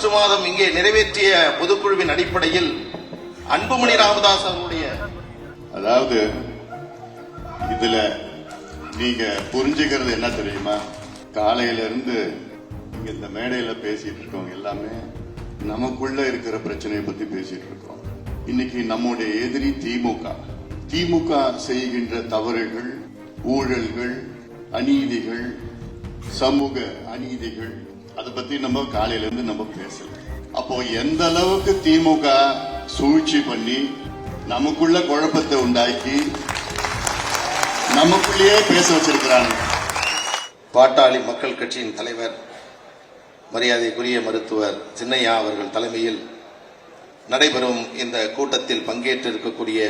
August மாதம் இங்கே நிறைவேற்றிய பொதுக்குழுவின் அடிப்படையில் அன்புமணி ராமதாஸ் அவருடைய அதாவது இதுல நீங்க புரிஞ்சுக்கிறது என்ன தெரியுமா, காலையில இருந்து இங்க இந்த மேடையில பேசிட்டு இருக்கோம் எல்லாமே நமக்குள்ள இருக்கிற பிரச்சனையை பத்தி பேசிட்டு இருக்கோம். இன்னைக்கு நம்முடைய எதிரி திமுக செய்கின்ற தவறுகள், ஊழல்கள், அநீதிகள், சமூக அநீதிகள், அதை பத்தி நம்ம காலையில இருந்து நம்ம பேசல. அப்போ எந்த அளவுக்கு திமுக சூழ்ச்சி பண்ணி நமக்குள்ள குழப்பத்தை உண்டாக்கி நமக்குள்ளேயே பேச வச்சிருக்கிறாங்க. பாட்டாளி மக்கள் கட்சியின் தலைவர் மரியாதைக்குரிய மருத்துவர் சின்னையா அவர்கள் தலைமையில் நடைபெறும் இந்த கூட்டத்தில் பங்கேற்றிருக்கக்கூடிய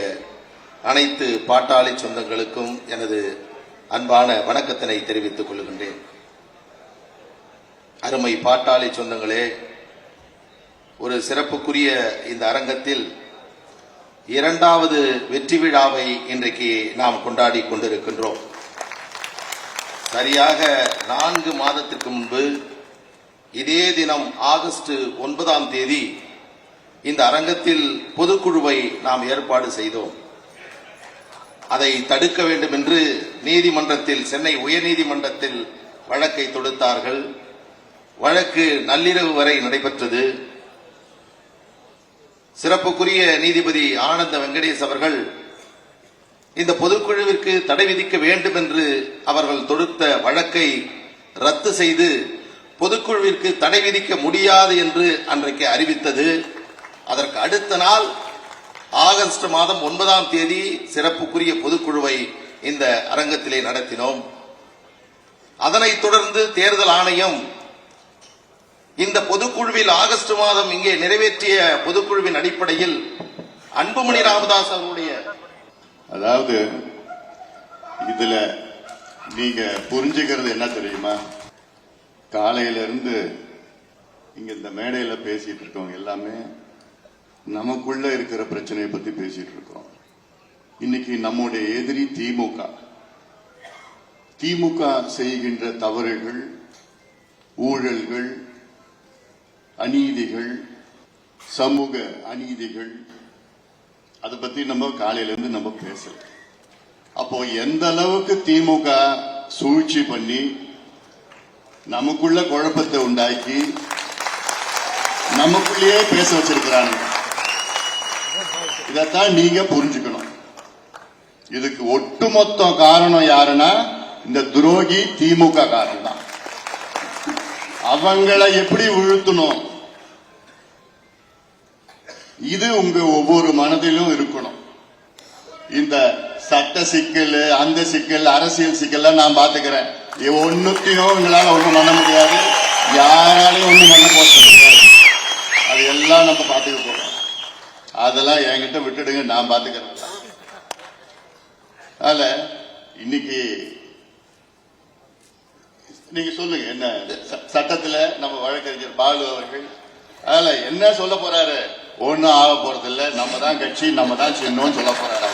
அனைத்து பாட்டாளி சொந்தங்களுக்கும் எனது அன்பான வணக்கத்தினை தெரிவித்துக் கொள்கின்றேன். அருமை பாட்டாளி சொந்தங்களே, ஒரு சிறப்புக்குரிய இந்த அரங்கத்தில் இரண்டாவது வெற்றி விழாவை இன்றைக்கு நாம் கொண்டாடி கொண்டிருக்கின்றோம். சரியாக 4 மாதத்திற்கு முன்பு இதே தினம் ஆகஸ்ட் 9ஆம் தேதி இந்த அரங்கத்தில் பொதுக்குழுவை நாம் ஏற்பாடு செய்தோம். அதை தடுக்க வேண்டும் என்று நீதிமன்றத்தில், சென்னை உயர்நீதிமன்றத்தில் வழக்கை தொடுத்தார்கள். வழக்கு நள்ளிரவு வரை நடைபெற்றது. சிறப்புக்குரிய நீதிபதி ஆனந்த வெங்கடேஷ் அவர்கள் இந்த பொதுக்குழுவிற்கு தடை விதிக்க வேண்டும் என்று அவர்கள் தொடுத்த வழக்கை ரத்து செய்து பொதுக்குழுவிற்கு தடை விதிக்க முடியாது என்று அன்றைக்கு அறிவித்தது. அதற்கு அடுத்த நாள் ஆகஸ்ட் மாதம் 9ஆம் தேதி சிறப்புக்குரிய பொதுக்குழுவை இந்த அரங்கத்திலே நடத்தினோம். அதனைத் தொடர்ந்து தேர்தல் ஆணையம் இந்த பொதுக்குழுவில் ஆகஸ்ட் மாதம் இங்கே நிறைவேற்றிய பொதுக்குழுவின் அடிப்படையில் அன்புமணி ராமதாஸ் அவருடைய அதாவது இதுல நீங்க புரிஞ்சுக்கிறது என்ன தெரியுமா, காலையில இருந்து இங்க இந்த மேடையில பேசிட்டு இருக்கோம் எல்லாமே நமக்குள்ள இருக்கிற பிரச்சனையை பத்தி பேசிட்டு இருக்கோம். இன்னைக்கு நம்முடைய எதிரி திமுக செய்கின்ற தவறுகள், ஊழல்கள், அநீதிகள், சமூக அநீதிகள், அதை பத்தி நம்ம காலையில இருந்து நம்ம பேசல. அப்போ எந்த அளவுக்கு திமுக சூழ்ச்சி பண்ணி நமக்குள்ள குழப்பத்தை உண்டாக்கி நமக்குள்ளேயே பேச வச்சிருக்கிறாங்க, இதத்தான் நீங்க புரிஞ்சுக்கணும். இதுக்கு ஒட்டுமொத்த காரணம் யாருன்னா இந்த துரோகி திமுக காரணம் தான். அவங்களை எப்படி வீழ்த்தணும், இது உங்க ஒவ்வொரு மனதிலும் இருக்கணும். இந்த சட்ட சிக்கல், அந்த சிக்கல், அரசியல் சிக்கல் நான் பாத்துக்கிறேன். ஒன்னுத்தையும் உங்களால ஒண்ணும் பண்ண முடியாது, யாராலையும் ஒண்ணும் பண்ண போறது, அது எல்லாம் நம்ம பாத்துக்க போறோம். அதெல்லாம் என்கிட்ட விட்டுடுங்க, நான் பாத்துக்கிறேன். அதனால இன்னைக்கு நீங்க சொல்லுங்க, என்ன சட்டத்துல நம்ம வழக்கறிஞர் பாலு அவர்கள் அதனால என்ன சொல்ல போறாரு, ஒன்னும் ஆக போறது இல்ல, நம்ம தான் கட்சி, நம்ம தான் சின்னோன்னு சொல்ல போறாரு.